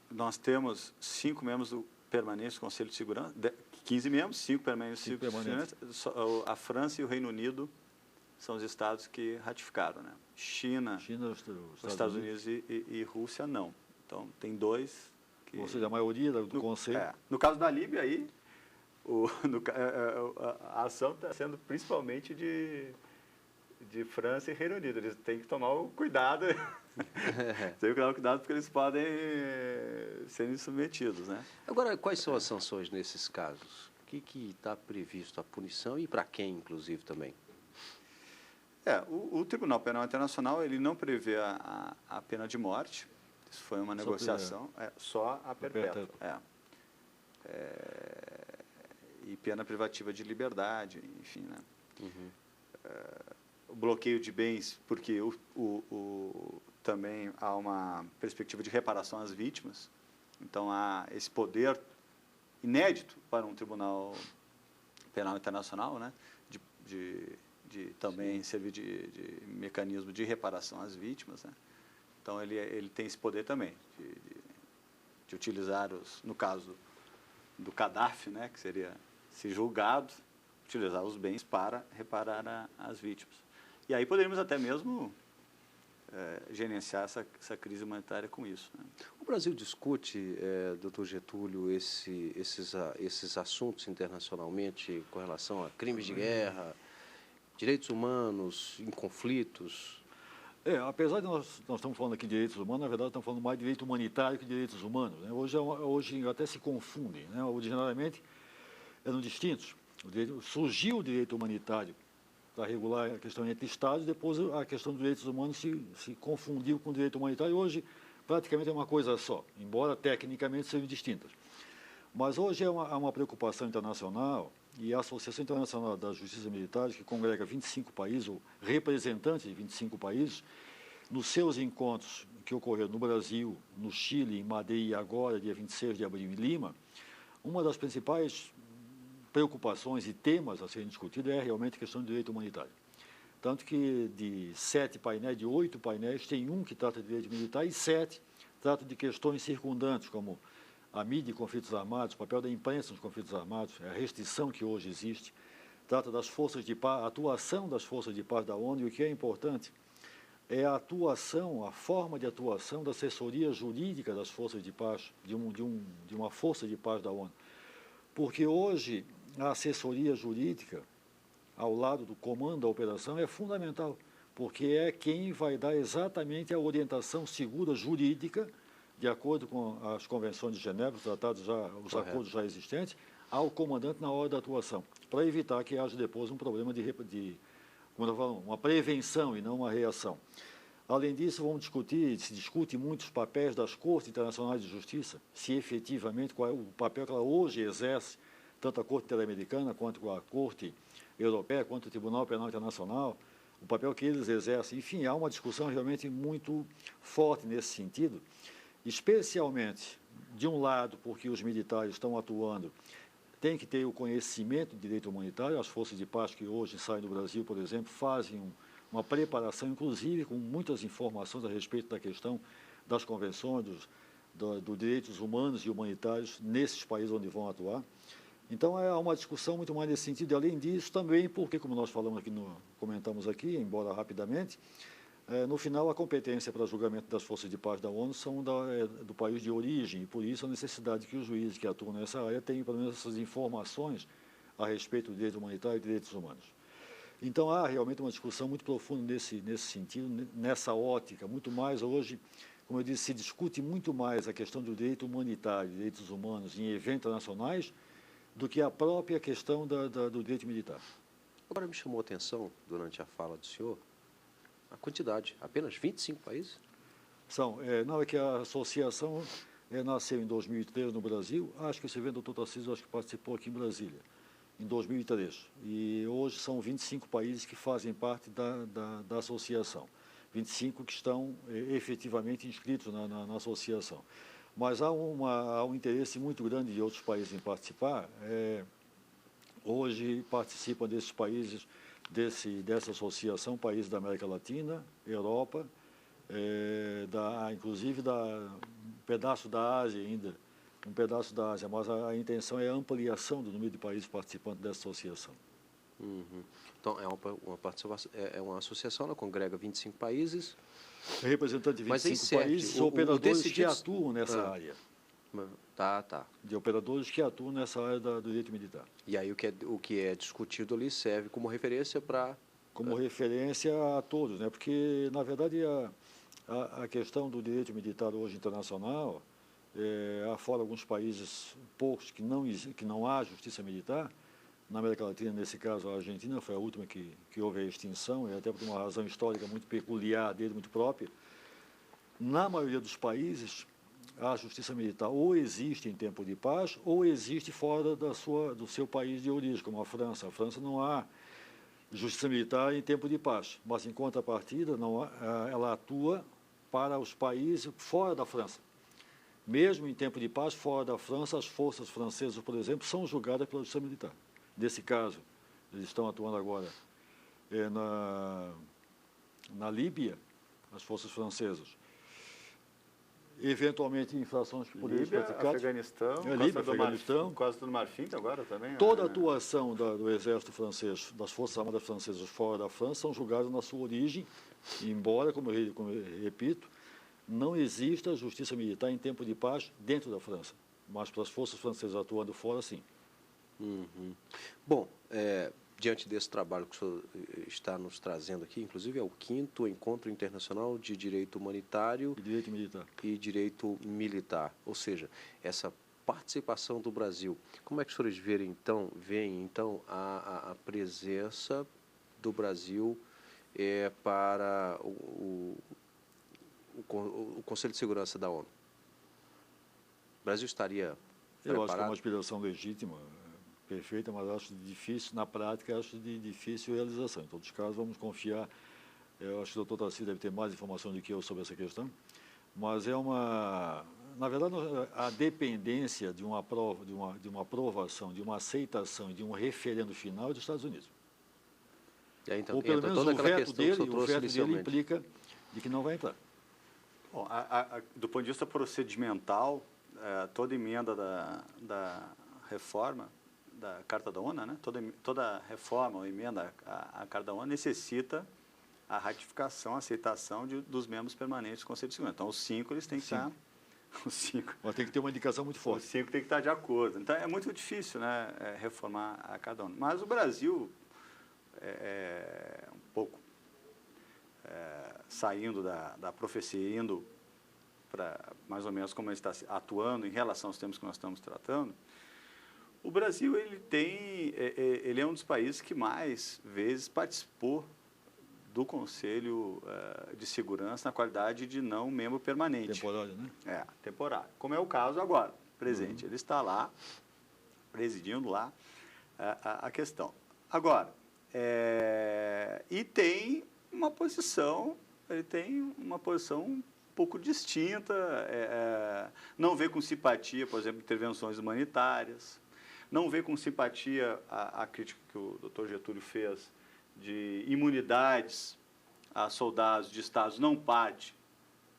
S5: Nós temos 5 membros permanentes do Conselho de Segurança, 15 membros, 5 permanentes. 5 permanentes. A França e o Reino Unido são os estados que ratificaram, né? China os Estados Unidos e Rússia não. Então, tem 2 que...
S6: Ou seja, a maioria do Conselho...
S5: No caso da Líbia, aí, a ação está sendo principalmente de França e Reino Unido. Eles têm que tomar o cuidado. Tem que tomar o cuidado porque eles podem serem submetidos, né?
S1: Agora, quais são as sanções nesses casos? O que está previsto? A punição e para quem, inclusive, também?
S5: O Tribunal Penal Internacional ele não prevê a pena de morte. Isso foi uma negociação. Só a perpétua. E pena privativa de liberdade, enfim, né? O bloqueio de bens, porque também há uma perspectiva de reparação às vítimas. Então, há esse poder inédito para um Tribunal Penal Internacional, né, de também servir de mecanismo de reparação às vítimas. Né? Então, ele tem esse poder também de utilizar, no caso do Gaddafi, né, que seria se julgado, utilizar os bens para reparar as vítimas. E aí poderíamos até mesmo gerenciar essa crise humanitária com isso. Né?
S1: O Brasil discute, doutor Getúlio, esses assuntos internacionalmente com relação a crimes de guerra, direitos humanos em conflitos?
S6: Apesar de nós estamos falando aqui de direitos humanos, na verdade estamos falando mais de direito humanitário que de direitos humanos. Né? Hoje até se confundem. Né? Originalmente eram distintos. Surgiu o direito humanitário para regular a questão entre Estados, depois a questão dos direitos humanos se confundiu com o direito humanitário e hoje praticamente é uma coisa só, embora tecnicamente sejam distintas. Mas hoje há uma preocupação internacional e a Associação Internacional da Justiça Militar, que congrega 25 países, ou representantes de 25 países, nos seus encontros que ocorreram no Brasil, no Chile, em Madrid e agora, dia 26 de abril, em Lima, uma das principais preocupações e temas a serem discutidos é realmente a questão do direito humanitário. Tanto que de 7 painéis, de 8 painéis, tem um que trata de direito militar e 7 trata de questões circundantes, como a mídia em conflitos armados, o papel da imprensa nos conflitos armados, a restrição que hoje existe, trata das forças de paz, a atuação das forças de paz da ONU, e o que é importante é a atuação, a forma de atuação da assessoria jurídica das forças de paz, de uma força de paz da ONU. Porque hoje a assessoria jurídica, ao lado do comando da operação, é fundamental, porque é quem vai dar exatamente a orientação segura jurídica, de acordo com as convenções de Genebra, os tratados os acordos já existentes, ao comandante na hora da atuação, para evitar que haja depois um problema como eu falo, uma prevenção e não uma reação. Além disso, vamos discutir, se discute muito os papéis das Cortes Internacionais de Justiça, se efetivamente qual é o papel que ela hoje exerce, tanto a Corte Interamericana quanto a Corte Europeia, quanto o Tribunal Penal Internacional, o papel que eles exercem. Enfim, há uma discussão realmente muito forte nesse sentido, especialmente, de um lado, porque os militares estão atuando, tem que ter o conhecimento de direito humanitário. As forças de paz que hoje saem do Brasil, por exemplo, fazem uma preparação, inclusive com muitas informações a respeito da questão das convenções, dos direitos humanos e humanitários nesses países onde vão atuar. Então, é uma discussão muito mais nesse sentido. E, além disso, também, porque, como nós falamos aqui, comentamos aqui, embora rapidamente, no final, a competência para julgamento das forças de paz da ONU são do país de origem, e por isso a necessidade que os juízes que atuam nessa área tenham, pelo menos, essas informações a respeito do direito humanitário e direitos humanos. Então, há realmente uma discussão muito profunda nesse sentido, nessa ótica, muito mais hoje, como eu disse, se discute muito mais a questão do direito humanitário, direitos humanos em eventos nacionais, do que a própria questão do direito militar.
S1: Agora me chamou a atenção, durante a fala do senhor, a quantidade, apenas 25 países?
S6: Não, é que a associação nasceu em 2003 no Brasil. Acho que esse evento do Dr. Tarcísio acho que participou aqui em Brasília, em 2003. E hoje são 25 países que fazem parte da associação. 25 que estão efetivamente inscritos na associação. Mas há um interesse muito grande de outros países em participar. Hoje participam desses países, dessa associação, países da América Latina, Europa, inclusive um pedaço da Ásia ainda, mas a intenção é a ampliação do número de países participantes dessa associação.
S1: Uhum. Então, uma participação, é uma associação, ela congrega 25 países.
S6: Representante de 25 países, operadores que atuam nessa área.
S1: Tá.
S6: De operadores que atuam nessa área do direito militar.
S1: E aí o que é discutido ali serve como referência para...
S6: Como referência a todos, né? Porque, na verdade, a questão do direito militar hoje internacional, há fora alguns países, poucos, que não há justiça militar. Na América Latina, nesse caso, a Argentina foi a última que houve a extinção, e até por uma razão histórica muito peculiar dele, muito própria. Na maioria dos países, a justiça militar ou existe em tempo de paz ou existe fora do seu país de origem, como a França. A França não há justiça militar em tempo de paz, mas em contrapartida ela atua para os países fora da França. Mesmo em tempo de paz, fora da França, as forças francesas, por exemplo, são julgadas pela justiça militar. Nesse caso, eles estão atuando agora na Líbia, as forças francesas. Eventualmente, infrações que poderiam ser praticadas.
S5: Afeganistão, Costa do Marfim agora também.
S6: Toda a atuação do exército francês, das forças armadas francesas fora da França, são julgadas na sua origem, embora, como eu repito, não exista justiça militar em tempo de paz dentro da França. Mas para as forças francesas atuando fora, sim.
S1: Uhum. Bom, diante desse trabalho que o senhor está nos trazendo aqui, inclusive é o 5º Encontro Internacional de Direito Humanitário e Direito Militar. Ou seja, essa participação do Brasil. Como é que os senhores veem então a presença do Brasil para o Conselho de Segurança da ONU? O Brasil estaria preparado?
S6: Eu acho que é uma aspiração legítima, perfeita, mas acho difícil, na prática, acho de difícil realização. Em todos os casos, vamos confiar. Eu acho que o Dr. Tarcísio deve ter mais informação do que eu sobre essa questão, mas é uma Na verdade, a dependência de uma prova, de uma aprovação, de uma aceitação, de um referendo final é dos Estados Unidos.
S1: E aí, então,
S6: Ou pelo
S1: entra
S6: menos
S1: toda
S6: o
S1: aquela
S6: veto
S1: questão que o
S6: dele,
S1: senhor trouxe inicialmente.
S6: implica de que não vai entrar.
S5: Bom, do ponto de vista procedimental, toda emenda da reforma da Carta da ONU, né? Toda reforma ou emenda à Carta da ONU necessita a ratificação, a aceitação dos membros permanentes do Conselho de Segurança. Então, os 5 eles têm que estar... Os 5.
S6: Mas tem que ter uma indicação muito
S5: Os
S6: forte.
S5: 5 têm que estar de acordo. Então, é muito difícil, né, reformar a Carta da ONU. Mas o Brasil um pouco saindo da profecia, indo para mais ou menos como ele está atuando em relação aos temas que nós estamos tratando, o Brasil ele é um dos países que mais vezes participou do Conselho de Segurança na qualidade de não membro permanente.
S6: Temporário, né?
S5: Temporário. Como é o caso agora, presente. Ele está lá, presidindo lá a questão. Agora, e tem uma posição, ele tem uma posição um pouco distinta, não vê com simpatia, por exemplo, intervenções humanitárias, não vê com simpatia a crítica que o doutor Getúlio fez de imunidades a soldados de estados não parte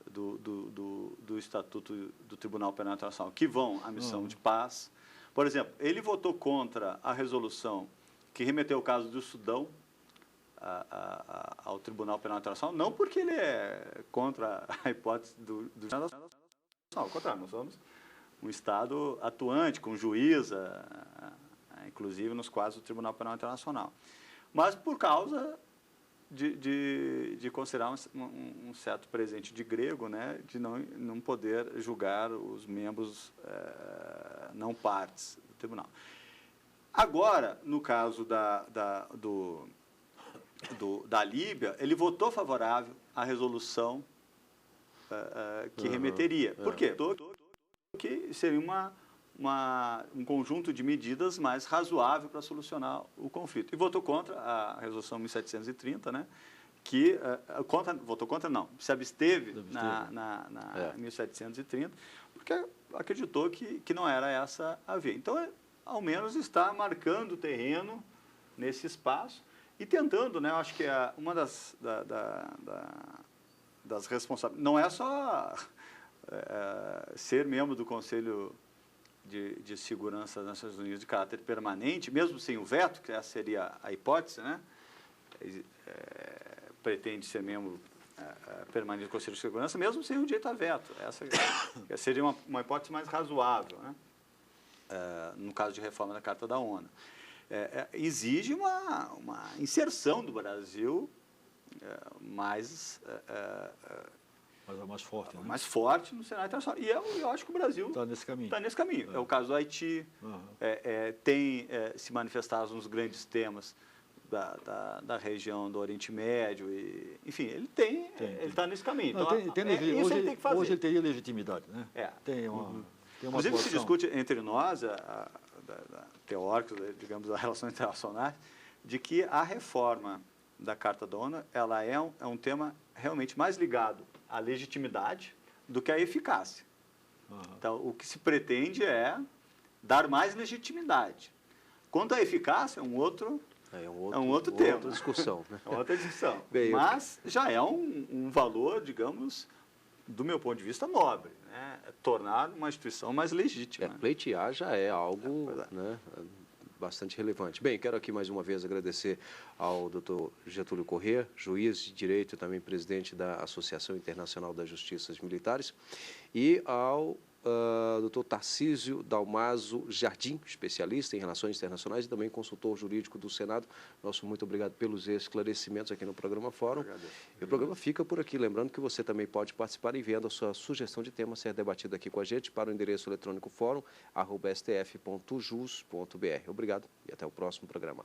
S5: do Estatuto do Tribunal Penal Internacional, que vão à missão de paz. Por exemplo, ele votou contra a resolução que remeteu o caso do Sudão ao Tribunal Penal Internacional, não porque ele é contra a hipótese do Estado Nacional, ao contrário, nós somos um Estado atuante, com juiz, inclusive nos quadros do Tribunal Penal Internacional. Mas por causa de considerar um certo presente de grego, né, de não poder julgar os membros não partes do tribunal. Agora, no caso da Líbia, ele votou favorável à resolução que remeteria. Por quê? Que seria um conjunto de medidas mais razoável para solucionar o conflito. E votou contra a resolução 1730, né, que votou contra não, se absteve na 1730, porque acreditou que não era essa a via. Então, ao menos está marcando o terreno nesse espaço e tentando, né, eu acho que uma das responsabilidades, não é só ser membro do Conselho de Segurança das Nações Unidas de caráter permanente, mesmo sem o veto, que essa seria a hipótese, né? Pretende ser membro permanente do Conselho de Segurança, mesmo sem o direito a veto. Essa seria uma hipótese mais razoável, né? No caso de reforma da Carta da ONU. Exige uma inserção do Brasil mais
S6: forte, né?
S5: Mais forte no cenário internacional. E eu acho que o Brasil
S6: está nesse caminho.
S5: Está nesse caminho. É o caso do Haiti, tem se manifestado nos grandes temas da região do Oriente Médio. Enfim, ele está nesse caminho.
S6: Não,
S5: então, isso ele tem que fazer.
S6: Hoje ele teria legitimidade, né? Tem uma
S5: Inclusive, se discute entre nós, teóricos, digamos, das relações internacionais, de que a reforma da Carta da ONU ela é um tema realmente mais ligado à legitimidade do que à eficácia. Então, o que se pretende é dar mais legitimidade. Quanto à eficácia, é um outro tema.
S1: Outra discussão. Né?
S5: Outra discussão. Mas já é um valor, digamos, do meu ponto de vista, nobre. Né? Tornar uma instituição mais legítima.
S1: Pleitear já é algo... né, bastante relevante. Bem, quero aqui mais uma vez agradecer ao Dr. Getúlio Corrêa, juiz de direito e também presidente da Associação Internacional das Justiças Militares, e ao Dr. Tarcísio Dalmaso Jardim, especialista em relações internacionais e também consultor jurídico do Senado. Nosso muito obrigado pelos esclarecimentos aqui no programa Fórum. E o programa fica por aqui. Lembrando que você também pode participar enviando a sua sugestão de tema ser debatido aqui com a gente para o endereço eletrônico fórum@stf.jus.br. Obrigado e até o próximo programa.